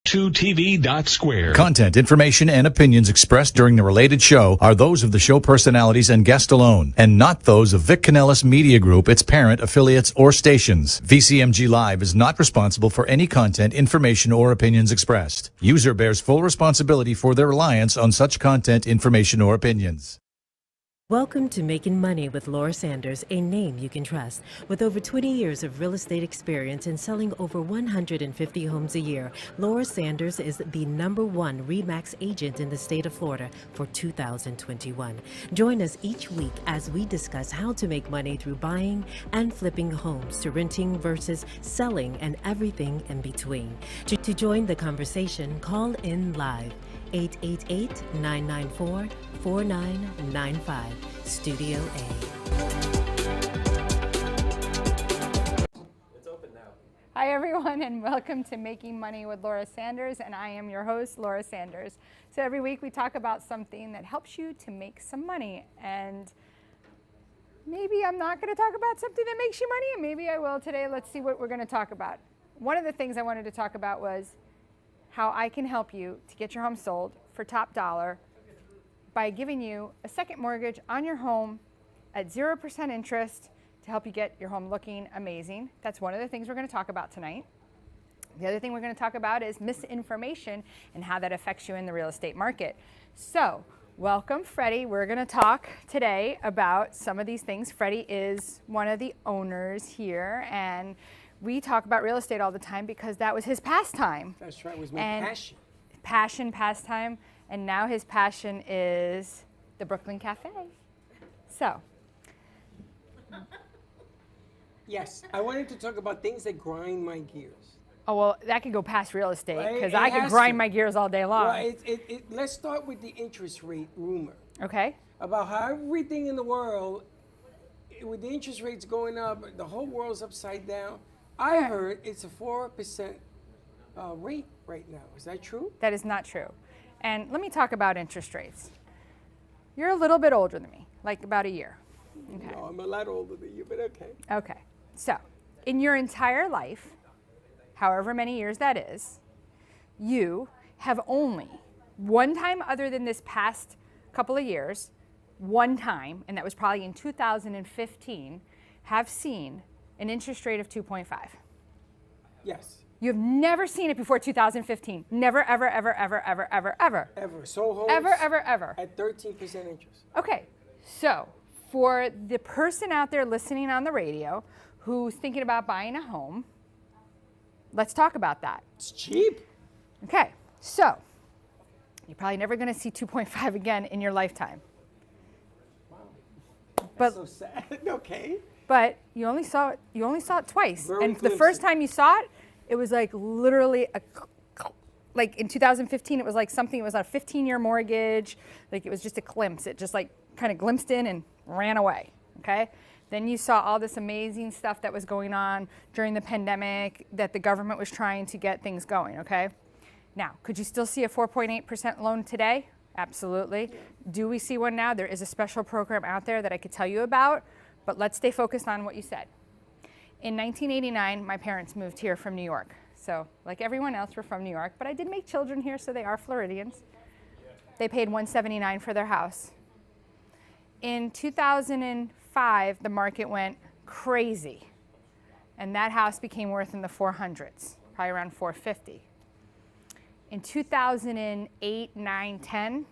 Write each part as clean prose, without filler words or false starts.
Amp2TV.square. Content, information, and opinions expressed during the related show are those of the show personalities and guest alone, and not those of Vic Canellis Media Group, its parent, affiliates, or stations. VCMG Live is not responsible for any content, information, or opinions expressed. User bears full responsibility for their reliance on such content, information, or opinions. Welcome to Making Money with Laura Sanders, a name you can trust. With over 20 years of real estate experience and selling over 150 homes a year, Laura Sanders is the #1 RE/MAX agent in the state of Florida for 2021. Join us each week as we discuss how to make money through buying and flipping homes, to renting versus selling, and everything in between. To join the conversation, call in live. 888-994-4995, Studio A. It's open now. Hi everyone, and welcome to Making Money with Laura Sanders, and I am your host, Laura Sanders. So every week we talk about something that helps you to make some money, and maybe I'm not going to talk about something that makes you money, and maybe I will today. Let's see what we're going to talk about. One of the things I wanted to talk about was how I can help you to get your home sold for top dollar by giving you a second mortgage on your home at 0% interest to help you get your home looking amazing. That's one of the things we're going to talk about tonight. The other thing we're going to talk about is misinformation and how that affects you in the real estate market. So, welcome, Freddy. We're going to talk today about some of these things. Freddy is one of the owners here, and we talk about real estate all the time because that was his pastime. That's right, it was my passion. Pastime, and now his passion is the Brooklyn Cafe. So. Yes, I wanted to talk about things that grind my gears. Oh, well, that could go past real estate because Right, I could grind my gears all day long. Well, let's start with the interest rate rumor. Okay. About how everything in the world, with the interest rates going up, the whole world's upside down. I heard it's a 4% rate right now. Is that true? That is not true. And let me talk about interest rates. You're a little bit older than me, like about a year. Okay. No, I'm a lot older than you, but okay. Okay. So, in your entire life, however many years that is, you have only one time, other than this past couple of years, one time, and that was probably in 2015, have seen an interest rate of 2.5. Yes. You've never seen it before 2015. Never, ever, ever, ever, ever, ever, ever. Ever. So homes Ever. at 13% interest. Okay, so for the person out there listening on the radio who's thinking about buying a home, let's talk about that. It's cheap. Okay, so you're probably never going to see 2.5 again in your lifetime. Wow. But That's so sad. Okay. But you only saw it twice. Very And the first time you saw it, it was like literally like in 2015, it was like something, it was a 15-year mortgage. Like it was just a glimpse. It just like kind of glimpsed in and ran away, okay? Then you saw all this amazing stuff that was going on during the pandemic, that the government was trying to get things going, okay? Now, could you still see a 4.8% loan today? Absolutely. Do we see one now? There is a special program out there that I could tell you about. But let's stay focused on what you said. In 1989, my parents moved here from New York. So like everyone else, we're from New York, but I did make children here, so they are Floridians. They paid $179 for their house. In 2005, the market went crazy, and that house became worth in the 400s, probably around 450. In 2008, 9, 10,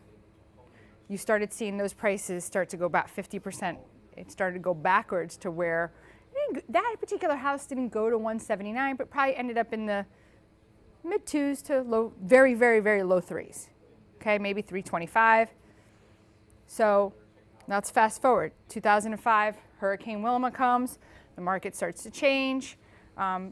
you started seeing those prices start to go about 50%. It started to go backwards to where that particular house didn't go to 179, but probably ended up in the mid 2s to low, very, very, very low 3s. Okay, maybe 325. So let's fast forward. 2005, Hurricane Wilma comes, the market starts to change.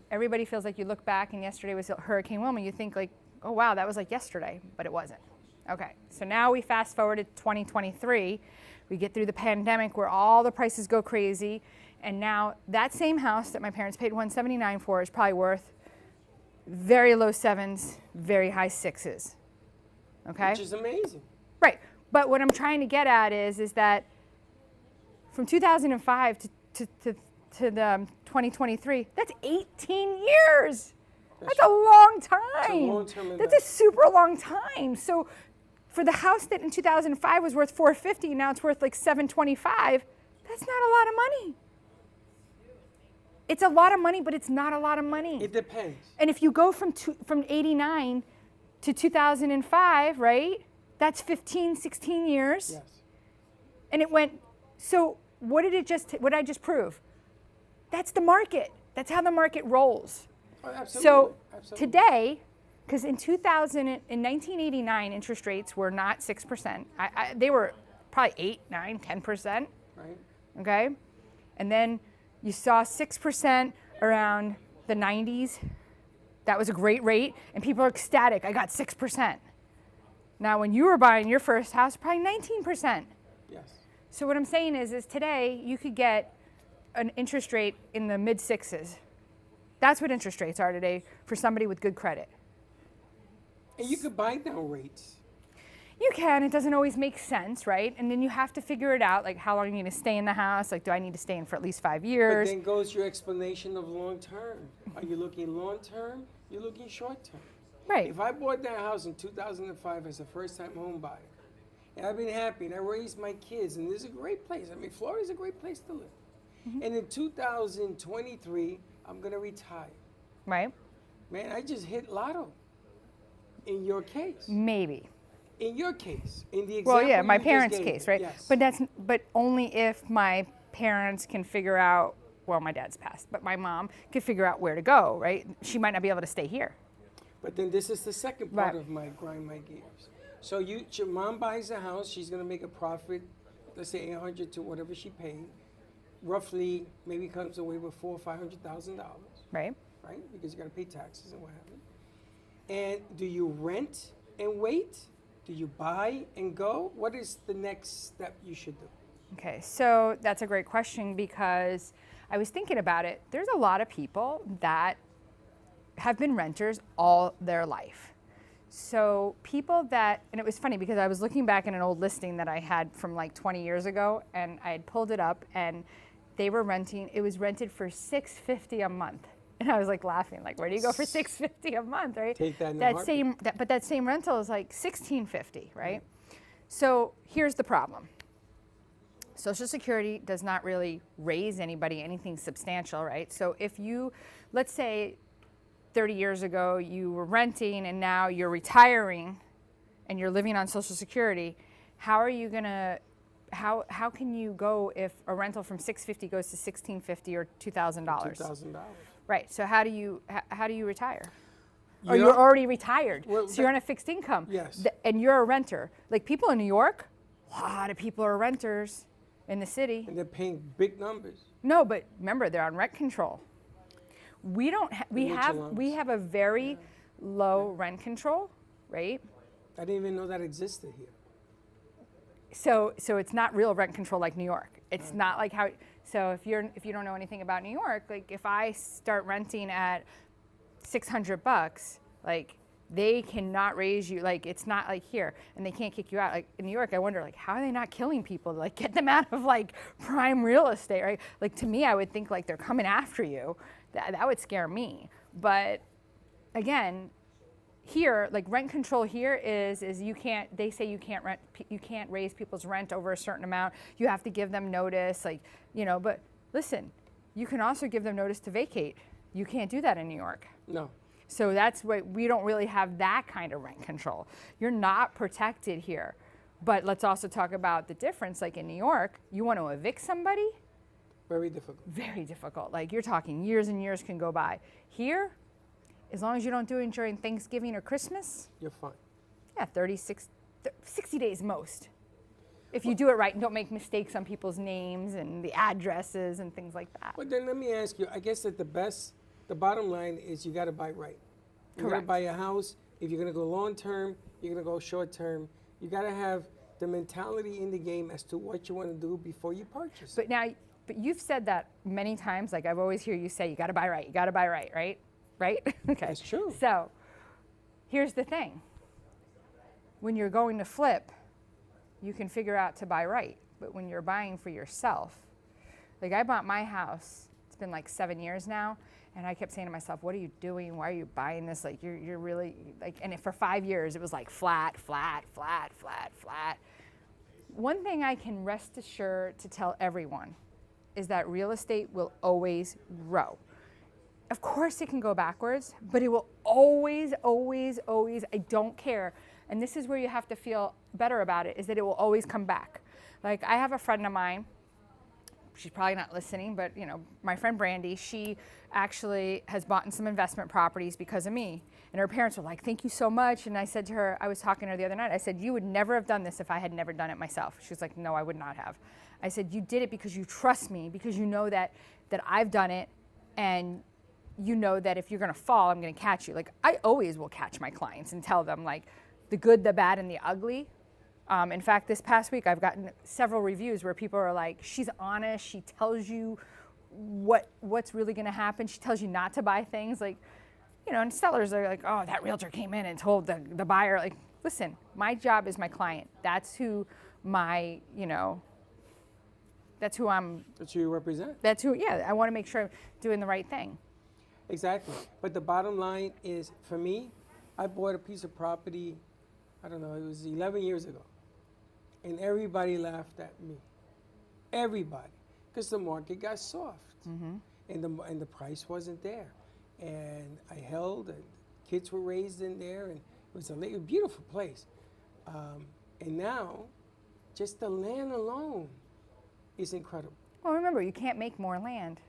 Everybody feels like you look back and yesterday was Hurricane Wilma, you think like, oh wow, that was like yesterday, but it wasn't. Okay, so now we fast forward to 2023. We get through the pandemic where all the prices go crazy, and now that same house that my parents paid $179 for is probably worth very low 7s, very high 6s. Okay? Which is amazing. Right. But what I'm trying to get at is that from 2005 to the 2023, that's 18 years. That's a long time. It's a long-term That's a investment. super long time. So for the house that in 2005 was worth $450, now it's worth like $725, that's not a lot of money. It's a lot of money, but it's not a lot of money. It depends. And if you go from 89 to 2005, right? That's 15, 16 years. Yes. And it went, so what did I just prove? That's the market. That's how the market rolls. Oh, absolutely. So Absolutely. today, because in 1989, interest rates were not 6%. They were probably 8, 9, 10%. Right. Okay? And then you saw 6% around the 90s. That was a great rate, and people are ecstatic. I got 6%. Now, when you were buying your first house, probably 19%. Yes. So what I'm saying is today you could get an interest rate in the mid sixes. That's what interest rates are today for somebody with good credit. And you could buy down rates. You can. It doesn't always make sense, right? And then you have to figure it out, like how long you need to stay in the house. Like, do I need to stay in for at least 5 But years? then goes your explanation of long term. Are you looking long term? You're looking short term. Right. If I bought that house in 2005 as a first time home buyer, and I've been happy, and I raised my kids, and this is a great place. I mean, Florida's a great place to live. Mm-hmm. And in 2023, I'm going to retire. Right? Man, I just hit lotto. In your case. Maybe. In your case. In the example Well, yeah, my you just parents' gave case, me. right? Yes. But only if my parents can figure out. Well, my dad's passed, but my mom could figure out where to go, right? She might not be able to stay here. But then this is the second part Right. of my grind my gears. So your mom buys a house, she's gonna make a profit, let's say 800 to whatever she paid, roughly maybe comes away with $400,000 or $500,000, Right? right? Because you gotta pay taxes and what have you. And do you rent and wait? Do you buy and go? What is the next step you should do? Okay, so that's a great question because I was thinking about it. There's a lot of people that have been renters all their life. So people that, and it was funny because I was looking back at an old listing that I had from like 20 years ago, and I had pulled it up, and they were renting. It was rented for $650 a month, and I was like laughing, like, where do you go for $650 a month, right? Take that in a that heartbeat. same, but that same rental is like $1,650, right? So here's the problem. Social Security does not really raise anybody anything substantial, right? So if you, let's say 30 years ago you were renting and now you're retiring and you're living on Social Security, how are you gonna, how can you go if a rental from $650 goes to $1,650 or $2,000? $2,000. Right, so how do you retire? Or you're already retired, Well, so you're on a fixed income. Yes. And you're a renter. Like people in New York, a lot of people are renters in the city. And they're paying big numbers. No, but remember, they're on rent control. We don't. We Rich have. allowance. We have a very low rent control, right? I didn't even know that existed here. So it's not real rent control like New York. It's not like how. So if you don't know anything about New York, like if I start renting at $600, like they cannot raise you. Like it's not like here, and they can't kick you out. Like in New York, I wonder like how are they not killing people to like get them out of like prime real estate, right? Like to me, I would think like they're coming after you. That would scare me. But again, here, like rent control here is you can't. They say you can't raise people's rent over a certain amount. You have to give them notice, like But listen, you can also give them notice to vacate. You can't do that in New York. No. So that's why we don't really have that kind of rent control. You're not protected here. But let's also talk about the difference. Like in New York, you want to evict somebody, Very difficult. very difficult. Like you're talking years and years can go by. Here, as long as you don't do it during Thanksgiving or Christmas, You're fine. yeah, 60 days most. If you do it right and don't make mistakes on people's names and the addresses and things like that. But then let me ask you, I guess that the bottom line is you got to buy right. You got to Correct. buy a house. If you're going to go long term, you're going to go short term. You got to have the mentality in the game as to what you want to do before you purchase. But you've said that many times. Like I've always hear you say, you got to buy right. You got to buy right, right? Right? Okay. That's true. So here's the thing. When you're going to flip, you can figure out to buy right. But when you're buying for yourself, like I bought my house, it's been like 7 years now, And I kept saying to myself, what are you doing? Why are you buying this? Like, you're really, like, and for 5 years, it was like flat, flat, flat, flat, flat. One thing I can rest assured to tell everyone is that real estate will always grow. Of course it can go backwards, but it will always, always, always, I don't care. And this is where you have to feel better about it, is that it will always come back. Like, I have a friend of mine, she's probably not listening, but you know, my friend Brandy, she actually has bought in some investment properties because of me. And her parents were like, thank you so much. And I said to her, I was talking to her the other night, I said, you would never have done this if I had never done it myself. She was like, no, I would not have. I said, you did it because you trust me, because you know that I've done it, and you know that if you're gonna fall, I'm gonna catch you. Like, I always will catch my clients and tell them, like, the good, the bad, and the ugly. In fact, this past week, I've gotten several reviews where people are like, she's honest, she tells you what's really gonna happen, she tells you not to buy things. Like, you know, and sellers are like, oh, that realtor came in and told the buyer, like, listen, my job is my client. That's who my, you know, that's who you represent. That's who, yeah, I wanna make sure I'm doing the right thing. Exactly. But the bottom line is, for me, I bought a piece of property, I don't know, it was 11 years ago. And everybody laughed at me. Everybody. Because the market got soft. And the price wasn't there. And I held, and kids were raised in there, and it was a beautiful place. And now, just the land alone is incredible. Well, remember, you can't make more land.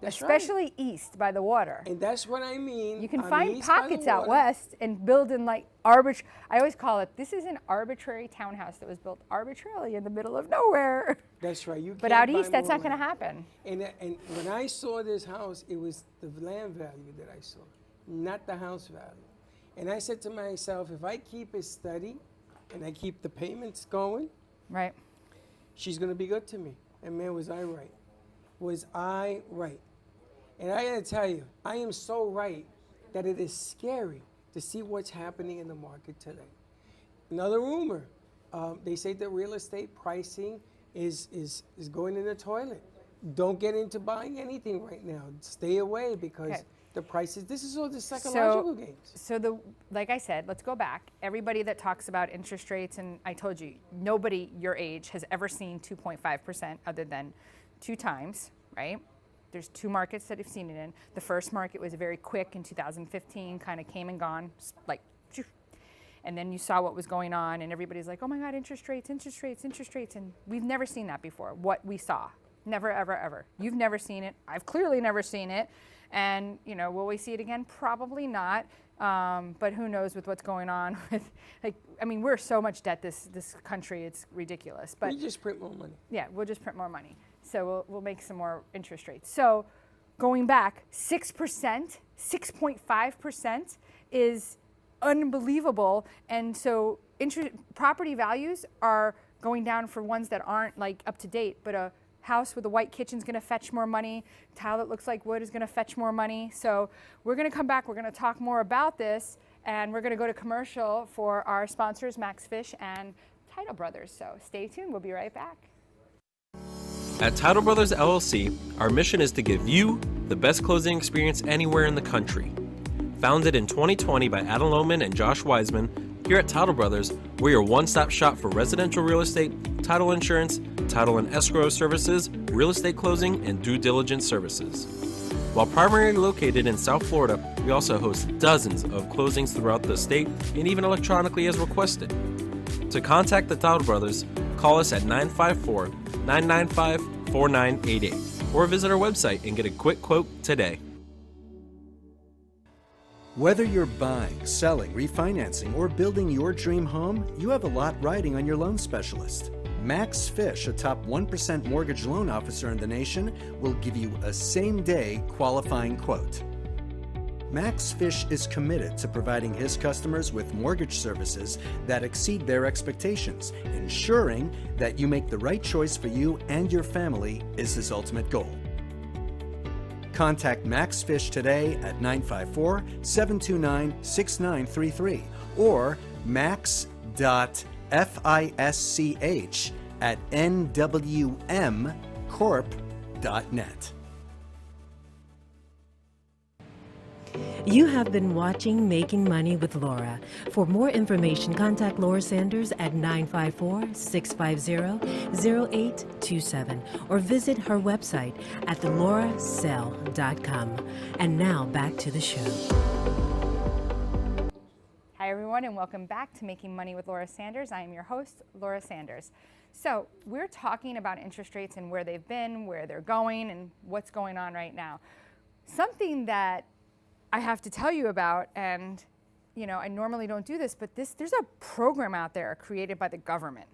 That's especially right. East by the water. And that's what I mean. You can find pockets out west and build in like I always call it, this is an arbitrary townhouse that was built arbitrarily in the middle of nowhere. That's right. But out East, that's not going to happen. And when I saw this house, it was the land value that I saw, not the house value. And I said to myself, if I keep it steady and I keep the payments going, right, she's going to be good to me. And man, was I right. Was I right? And I gotta tell you, I am so right that it is scary to see what's happening in the market today. Another rumor, they say that real estate pricing is going in the toilet. Don't get into buying anything right now. Stay away, because the prices, this is all the psychological games. So like I said, let's go back. Everybody that talks about interest rates, and I told you, nobody your age has ever seen 2.5% other than 2 times, right? There's 2 markets that have seen it in. The first market was very quick in 2015, kind of came and gone, like, and then you saw what was going on, and everybody's like, oh my God, interest rates, interest rates, interest rates, and we've never seen that before, what we saw. Never, ever, ever. You've never seen it. I've clearly never seen it. And, you know, will we see it again? Probably not. But who knows with what's going on with, like, I mean, we're so much debt, this country, it's ridiculous. But we just print more money. Yeah, we'll just print more money. So we'll make some more interest rates. So going back, 6%, 6.5% is unbelievable. And so property values are going down for ones that aren't like up to date, but a house with a white kitchen is going to fetch more money. Tile that looks like wood is going to fetch more money. So we're going to come back. We're going to talk more about this, and we're going to go to commercial for our sponsors, Max Fish and Title Brothers. So stay tuned. We'll be right back. At Title Brothers LLC, our mission is to give you the best closing experience anywhere in the country. Founded in 2020 by Adam Lohman and Josh Wiseman, here at Title Brothers, we're your one-stop shop for residential real estate, title insurance, title and escrow services, real estate closing, and due diligence services. While primarily located in South Florida, we also host dozens of closings throughout the state and even electronically as requested. To contact the Title Brothers, call us at 954-995-4988 or visit our website and get a quick quote today. Whether you're buying, selling, refinancing, or building your dream home, you have a lot riding on your loan specialist. Max Fish, a top 1% mortgage loan officer in the nation, will give you a same-day qualifying quote. Max Fish is committed to providing his customers with mortgage services that exceed their expectations. Ensuring that you make the right choice for you and your family is his ultimate goal. Contact Max Fish today at 954-729-6933 or max.fisch@nwmcorp.net. You have been watching Making Money with Laura. For more information, contact Laura Sanders at 954-650-0827 or visit her website at thelaurasell.com. And now back to the show. Hi everyone, and welcome back to Making Money with Laura Sanders. I am your host, Laura Sanders. So we're talking about interest rates and where they've been, where they're going, and what's going on right now. Something that I have to tell you about, and I normally don't do this, but there's a program out there created by the government,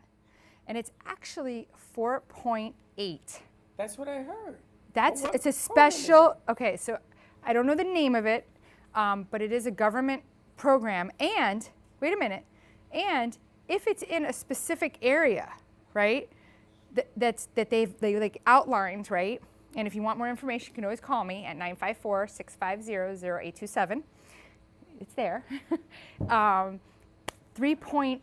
and it's actually 4.8. That's what I heard. It's a special. Okay, so I don't know the name of it, but it is a government program. And wait a minute, and if it's in a specific area, right, that they like outlined, right. And if you want more information, you can always call me at 954-650-0827. It's there. 3.875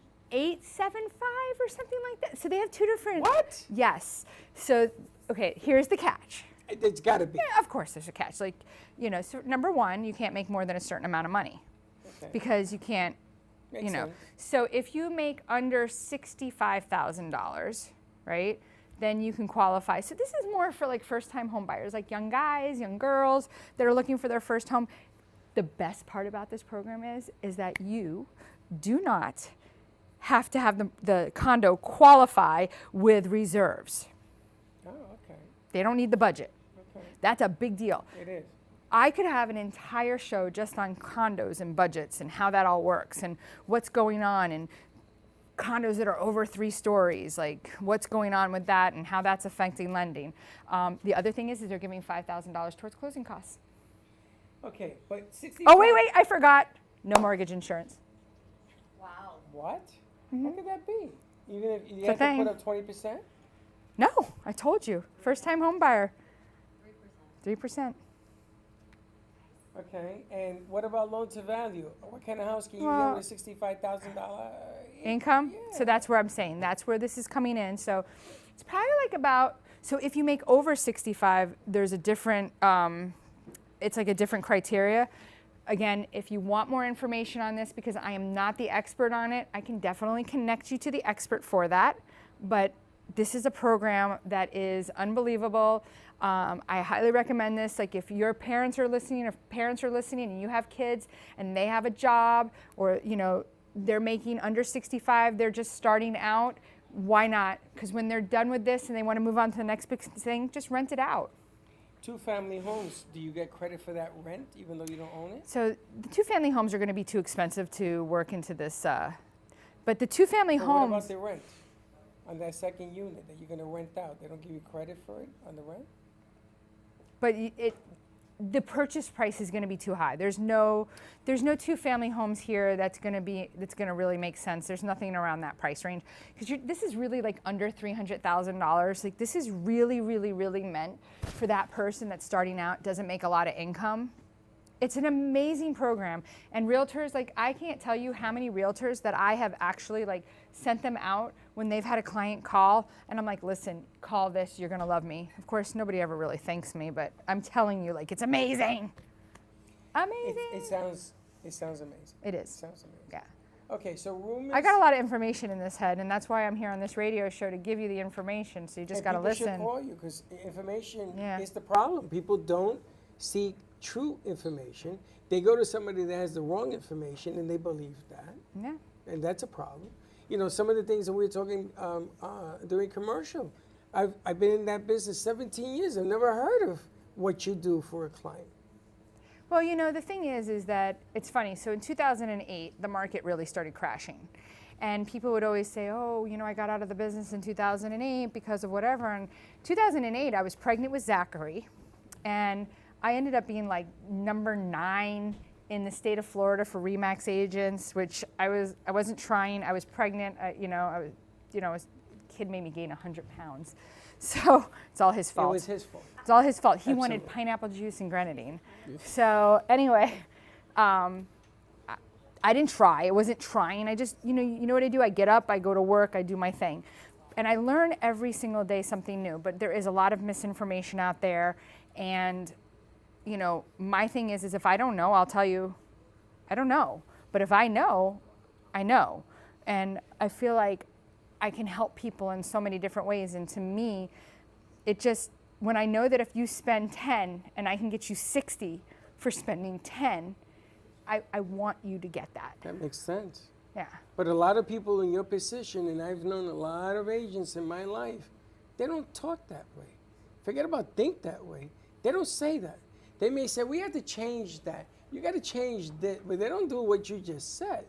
or something like that. So they have two different. What? Yes. So, okay, here's the catch. It's got to be. Yeah, of course there's a catch. Like, so number one, you can't make more than a certain amount of money. Okay. Because you can't, Makes sense. So if you make under $65,000, right, then you can qualify. So this is more for like first-time home buyers, like young guys, young girls that are looking for their first home. The best part about this program is that you do not have to have the condo qualify with reserves. Oh, okay. They don't need the budget. Okay. That's a big deal. It is. I could have an entire show just on condos and budgets and how that all works and what's going on, and condos that are over 3 stories, like what's going on with that and how that's affecting lending. The other thing is they're giving $5,000 towards closing costs. Okay, but 65. Oh, wait, I forgot. No mortgage insurance. Wow. What? How could that be? Even if you a have to thing. put up 20%? No, I told you. First time home buyer. 3%. Okay, and what about loan to value? What kind of house can you Well, get with a $65,000 Income. Yeah. So that's where I'm saying. That's where this is coming in. So it's probably like about, so if you make over 65, there's a different, it's like a different criteria. Again, if you want more information on this, because I am not the expert on it, I can definitely connect you to the expert for that. But this is a program that is unbelievable. I highly recommend this. Like if your parents are listening, and you have kids and they have a job, or they're making under 65, they're just starting out, why not? Because when they're done with this and they want to move on to the next big thing, just rent it out. 2-family homes, do you get credit for that rent even though you don't own it? So the 2-family homes are going to be too expensive to work into this. But the 2-family But homes. what about the rent? On that second unit that you're going to rent out, they don't give you credit for it on the rent? But the purchase price is going to be too high. There's no 2-family homes here that's going to really make sense. There's nothing around that price range, because this is really like under $300,000. Like this is really, really, really meant for that person that's starting out, doesn't make a lot of income. It's an amazing program, and realtors, like I can't tell you how many realtors that I have actually like sent them out when they've had a client call, and I'm like, listen, call this, you're gonna love me. Of course, nobody ever really thanks me, but I'm telling you, like, it's amazing. Amazing. It sounds amazing. It is. It sounds amazing. Yeah. Okay, so rumors. I got a lot of information in this head, and that's why I'm here on this radio show, to give you the information, so you just gotta People listen. should call you because information Yeah. is the problem. People don't seek true information. They go to somebody that has the wrong information and they believe that. Yeah. And that's a problem. Some of the things that we were talking during commercial, I've been in that business 17 years. I've never heard of what you do for a client. Well, the thing is that it's funny. So in 2008, the market really started crashing. And people would always say, oh, I got out of the business in 2008 because of whatever. And 2008, I was pregnant with Zachary. And I ended up being like number 9 in the state of Florida for RE/MAX agents, which I wasn't trying. I was pregnant. Kid made me gain 100 pounds. So it's all his fault. It was his fault. It's all his fault. He Absolutely. wanted pineapple juice and grenadine. So anyway, I didn't try. I wasn't trying. I just, you know what I do? I get up, I go to work, I do my thing. And I learn every single day something new. But there is a lot of misinformation out there. And, my thing is if I don't know, I'll tell you, I don't know. But if I know, I know. And I feel like I can help people in so many different ways. And to me, it just, when I know that if you spend 10 and I can get you 60 for spending 10, I want you to get that. That makes sense. Yeah. But a lot of people in your position, and I've known a lot of agents in my life, they don't talk that way. Forget about think that way. They don't say that. They may say, we have to change that. You got to change this. But they don't do what you just said.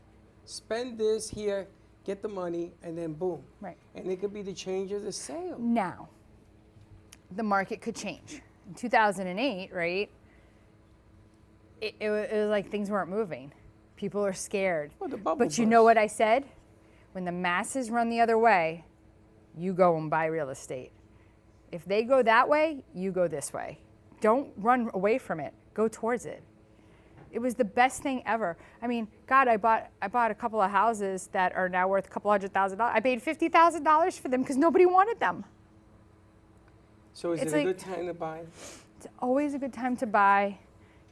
Spend this here, get the money, and then boom. Right. And it could be the change of the sale. Now, the market could change. In 2008, right, it was like things weren't moving. People are scared. Well, the bubble But you burst. know what I said? When the masses run the other way, you go and buy real estate. If they go that way, you go this way. Don't run away from it. Go towards it. It was the best thing ever. I mean, God, I bought a couple of houses that are now worth a couple $100,000. I paid $50,000 for them because nobody wanted them. So is It's it a like- good time to buy? It's always a good time to buy,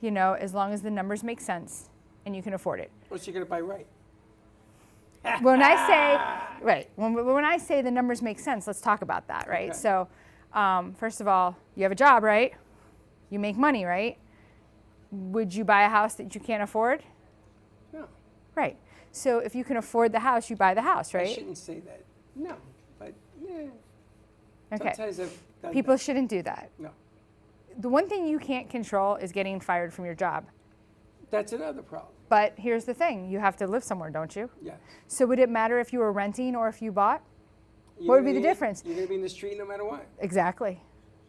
as long as the numbers make sense and you can afford it. Or you're going to buy right? When I say, right, when I say the numbers make sense, let's talk about that, right? Okay. So, first of all, you have a job, right? You make money, right? Would you buy a house that you can't afford? No. Right. So if you can afford the house, you buy the house, I right? shouldn't say that. No. But, yeah. Okay. Sometimes I've done People that. shouldn't do that. No. The one thing you can't control is getting fired from your job. That's another problem. But here's the thing, you have to live somewhere, don't you? Yes. So would it matter if you were renting or if you bought? You're What would gonna be the difference? You're going to be in the street no matter what. Exactly.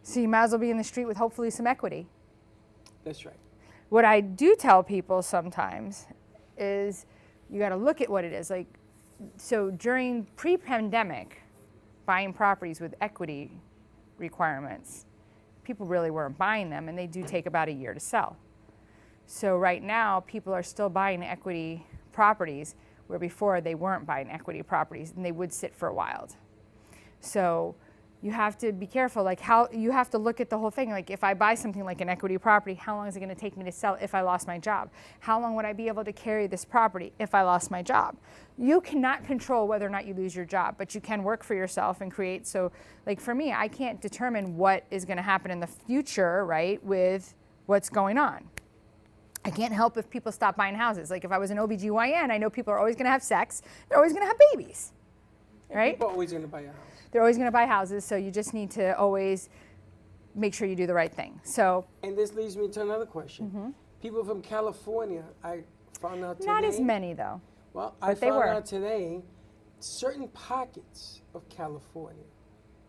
So you might as well be in the street with hopefully some equity. That's right. What I do tell people sometimes is you got to look at what it is. Like, so during pre-pandemic, buying properties with equity requirements, people really weren't buying them, and they do take about a year to sell. So right now, people are still buying equity properties, where before they weren't buying equity properties, and they would sit for a while. So you have to be careful, like how you have to look at the whole thing. Like if I buy something like an equity property, how long is it going to take me to sell if I lost my job? How long would I be able to carry this property if I lost my job? You cannot control whether or not you lose your job, but you can work for yourself and create. So like for me, I can't determine what is going to happen in the future, right, with what's going on. I can't help if people stop buying houses. Like if I was an OBGYN, I know people are always going to have sex. They're always going to have babies, right? People are always going to buy a house. They're always going to buy houses, so you just need to always make sure you do the right thing. So And this leads me to another question. People from California, I found out today. not as many though. Well, I but they found were. out today, certain pockets of California,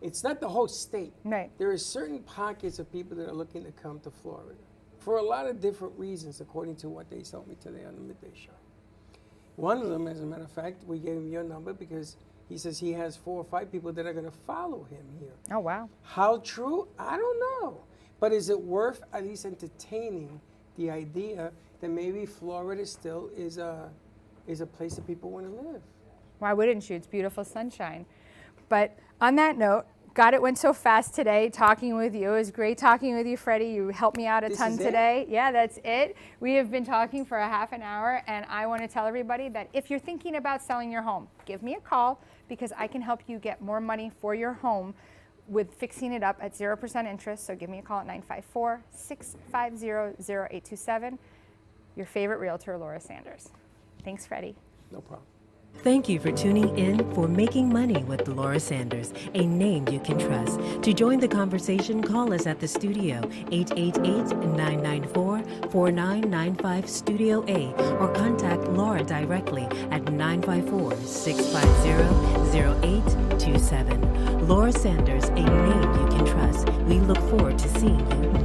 it's not the whole state. Right. There are certain pockets of people that are looking to come to Florida for a lot of different reasons, according to what they told me today on the Midday Show. One of them, as a matter of fact, we gave him your number because he says he has 4 or 5 people that are going to follow him here. Oh wow. How true? I don't know. But is it worth at least entertaining the idea that maybe Florida still is a place that people want to live? Why wouldn't you? It's beautiful sunshine. But on that note, God, it went so fast today talking with you. It was great talking with you, Freddie. You helped me out a This ton is it? today. Yeah, that's it. We have been talking for a half an hour, and I want to tell everybody that if you're thinking about selling your home, give me a call because I can help you get more money for your home with fixing it up at 0% interest. So give me a call at 954-650-0827. Your favorite realtor, Laura Sanders. Thanks, Freddie. No problem. Thank you for tuning in for Making Money with Laura Sanders, a name you can trust. To join the conversation, call us at the studio, 888-994-4995 Studio A, or contact Laura directly at 954-650-0827. Laura Sanders, a name you can trust. We look forward to seeing you next.